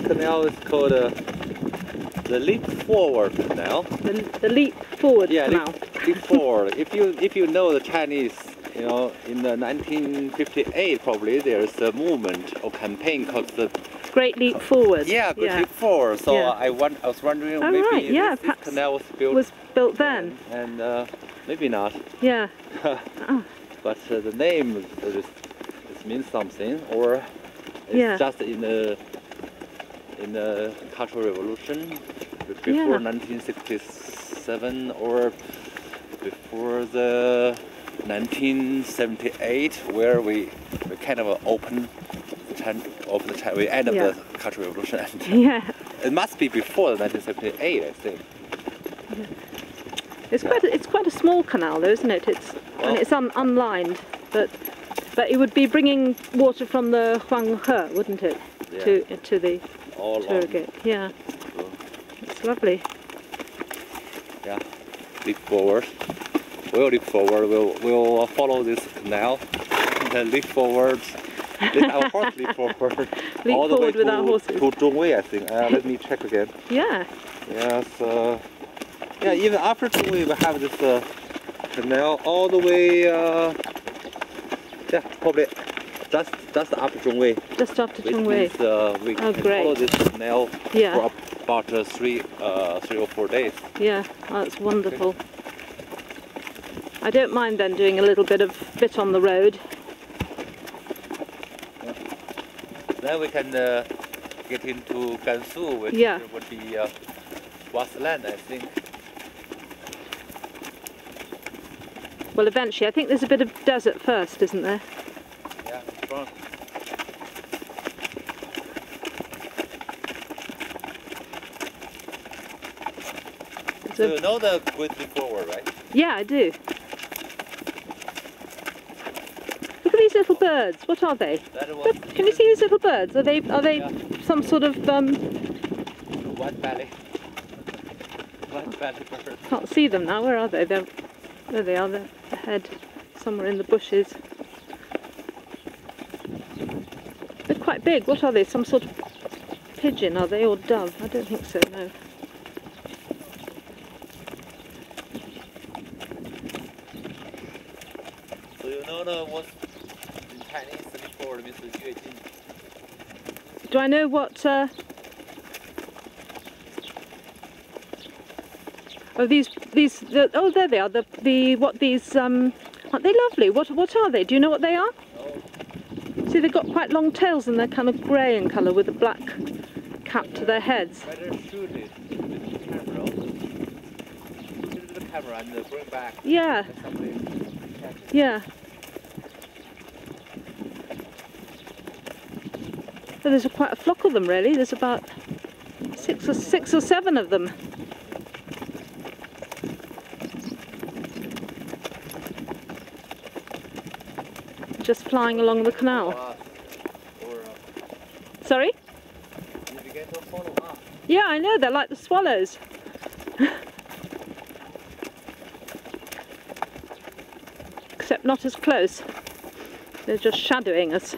canal is called the Leap Forward Canal. The Leap Forward Canal. Leap Forward. If you know the Chinese, you know, in the 1958 probably there's a movement or campaign called the Great Leap Forward. Yeah, Great Leap Forward. So yeah. I was wondering maybe this canal was built then. And maybe not. Yeah. But the name it means something, or it's just in the Cultural Revolution before 1967 or before the 1978, where we kind of open we end of the Cultural Revolution. And, it must be before the 1978, I think. Yeah. It's quite a small canal, though, isn't it? And it's unlined, but it would be bringing water from the Huanghe, wouldn't it? Yeah. To the irrigate. Yeah. So, it's lovely. Yeah. Leap forward. We'll leap forward. We'll follow this canal. And leap forward. Let our horse leap forward. Leap all the forward way with our horses. To Zhongwei, I think. Let me check again. Yeah. Yes. Yeah. Even after Zhongwei, we have this canal all the way. Yeah, probably just after Zhongwei. Just after Zhongwei. We can follow this canal for about 3 or 4 days. Yeah, that's wonderful. Okay. I don't mind then doing a little bit on the road. Then we can get into Gansu, which would be wasteland, I think. Well, eventually, I think there's a bit of desert first, isn't there? Yeah, in front. So you know the Great Leap Forward, right? Yeah, I do. Look at these little birds. What are they? Can you see these little birds? Are they some sort of white belly? White belly bird. Can't see them now. Where are they? There they are. They're ahead, somewhere in the bushes. They're quite big. What are they? Some sort of pigeon, are they, or dove? I don't think so. No. So you know what in Chinese the leap forward means Yue Jin? Do I know what? Oh, oh, there they are. Aren't they lovely? What are they? Do you know what they are? No. See, they've got quite long tails and they're kind of grey in colour with a black cap to their heads. Better shoot it with the camera. Shoot it with the camera and bring back. Yeah. Yeah. So there's quite a flock of them, really. There's about six or seven of them. Just flying along the canal. Sorry? Yeah, I know, they're like the swallows. Except not as close. They're just shadowing us.